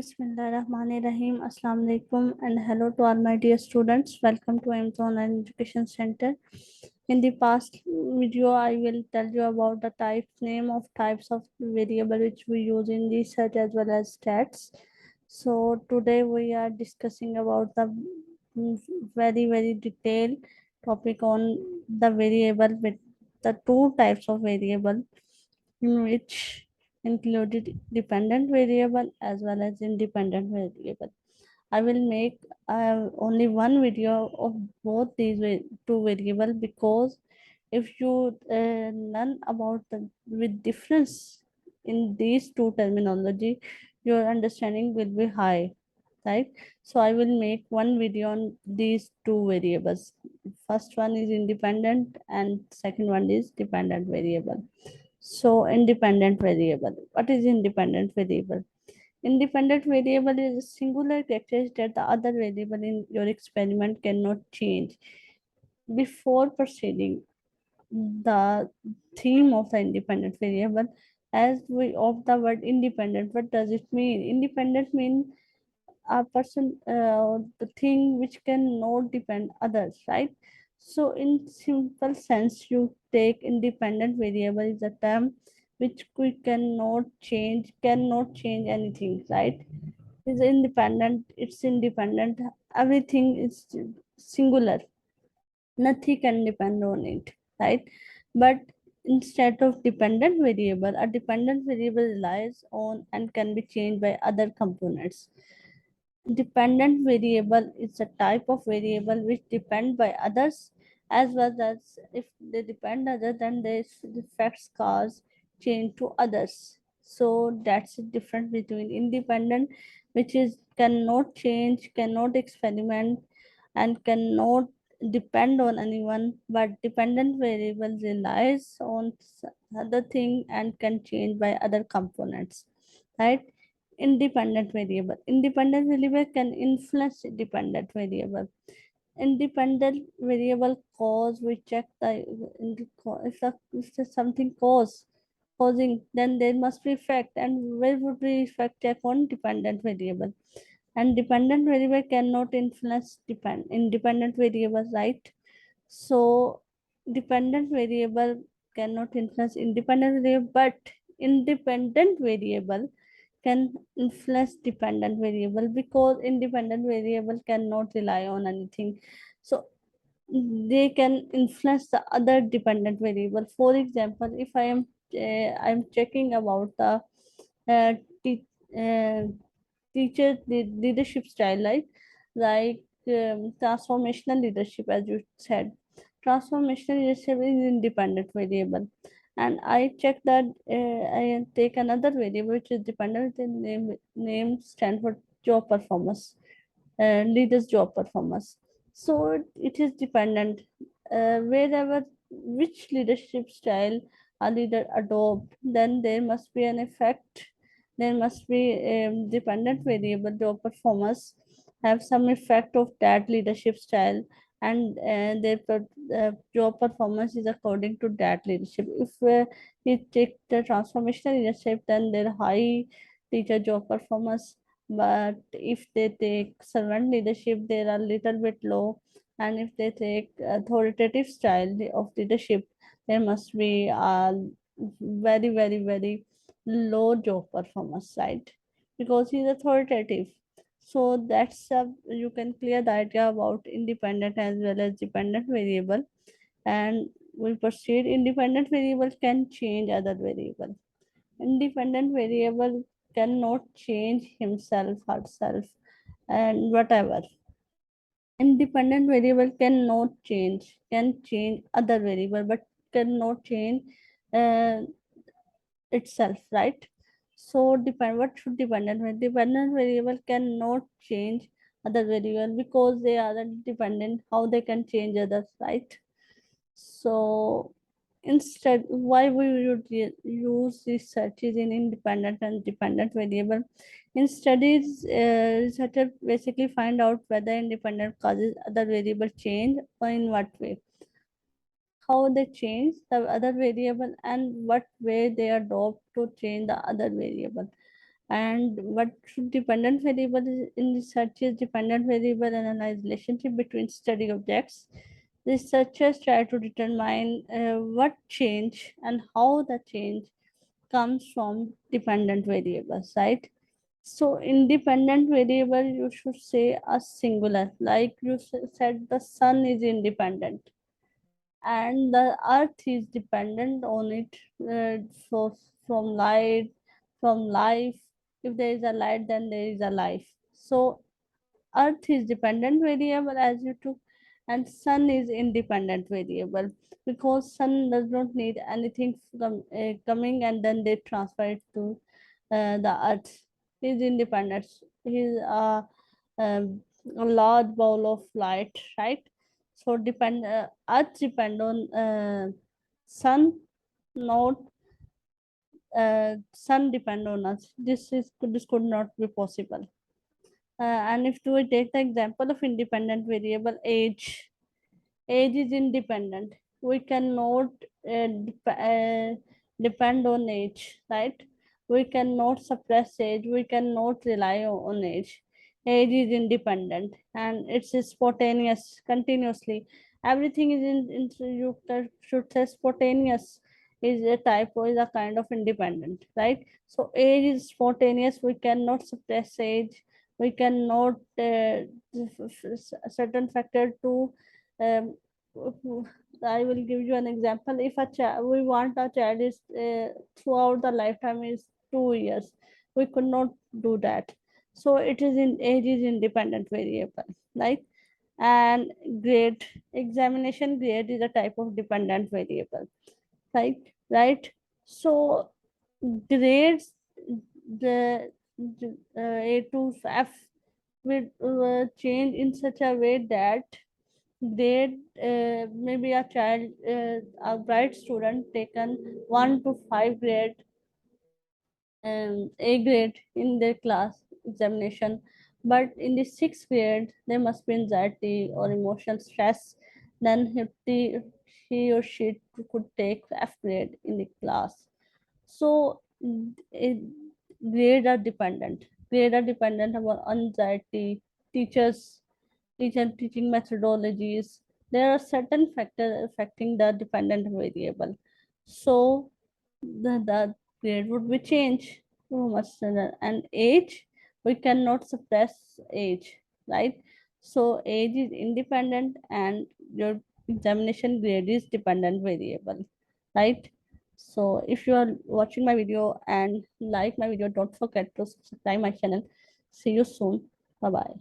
Bismillahirrahmanirrahim. Assalamu alaikum and hello to all my dear students. Welcome to Amazon Online Education Center. In the past video, I will tell you about the name of types of variable which we use in research as well as stats. So today we are discussing about the very detailed topic on the variable with the two types of variable in which included dependent variable as well as independent variable. I will make only one video of both these two variable because if you learn about the with difference in these two terminology, your understanding will be high, right? So I will make one video on these two variables. First one is independent and second one is dependent variable. So independent variable. What is independent variable? Independent variable is a singular characteristic that the other variable in your experiment cannot change. Before proceeding, the theme of the independent variable, as we of the word independent, what does it mean? Independent means a person, the thing which cannot depend others, right? So in simple sense, you take independent variable is a term which we cannot change anything, right? Is independent, it's independent, everything is singular, nothing can depend on it, right? But instead of dependent variable, a dependent variable relies on and can be changed by other components. Dependent variable is a type of variable which depend by others, as well as if they depend other then they effects cause change to others. So that's the difference between independent, which is cannot change, cannot experiment, and cannot depend on anyone, but dependent variable relies on other thing and can change by other components, right? Independent variable. Independent variable can influence dependent variable. Independent variable cause, we check the if the something causing, then there must be effect, and where would be effect check on dependent variable. And dependent variable cannot influence depend independent variable, right? So dependent variable cannot influence independent variable, but independent variable can influence dependent variable because independent variable cannot rely on anything. So they can influence the other dependent variable. For example, if I'm checking about the uh, te- uh, teacher leadership style, transformational leadership, as you said. Transformational leadership is independent variable, and I check that I take another variable which is dependent. The name stand for job performance, leaders job performance. So it is dependent, wherever which leadership style a leader adopt, then there must be an effect, there must be a dependent variable job performance have some effect of that leadership style, and job performance is according to that leadership. If you take the transformational leadership, then their high teacher job performance, but if they take servant leadership, they are little bit low, and if they take authoritative style of leadership, there must be a very low job performance, right? Because he's authoritative. So that's you can clear the idea about independent as well as dependent variable. And we proceed. Independent variable can change other variable. Independent variable cannot change himself, herself, and whatever. Independent variable can change other variable, but cannot change uh, itself, right? So depend what should dependent variable cannot change other variable because they are independent. How they can change others, right? So instead, why we would use these searches in independent and dependent variable? In studies, researchers basically find out whether independent causes other variable change or in what way, how they change the other variable, and what way they adopt to change the other variable. And what dependent variable in research is dependent variable analyze relationship between study objects. Researchers try to determine what change and how the change comes from dependent variables, right? So independent variable, you should say a singular, like you said the sun is independent and the earth is dependent on it, so from light, from life. If there is a light, then there is a life. So earth is dependent variable as you took, and sun is independent variable because sun does not need anything from coming and then they transfer it to the earth. Is independent. Is a large bowl of light, right? So earth depend on sun, not sun depend on us. This could not be possible. And if we take the example of independent variable age, age is independent. We cannot depend on age, right? We cannot suppress age. We cannot rely on age. Age is independent and it's spontaneous continuously. Everything is you should say spontaneous is a type or is a kind of independent, right? So age is spontaneous. We cannot suppress age. We cannot certain factor to um, I will give you an example. If a child, we want a child is throughout the lifetime is 2 years, we could not do that. So it is in age is independent variable, right? And grade, examination grade is a type of dependent variable, right? Right. So grades, the A to F will change in such a way that grade, maybe a child, a bright student taken 1 to 5 grade, A grade in their class examination, but in the 6th grade there must be anxiety or emotional stress, then he or she could take F grade in the class. So it, grades are dependent. Grades are dependent about anxiety, teachers, teaching methodologies. There are certain factors affecting the dependent variable. So the grade would be changed too much sooner. And age, we cannot suppress age, right? So age is independent and your examination grade is dependent variable, right? So if you are watching my video and like my video, don't forget to subscribe my channel. See you soon. Bye bye.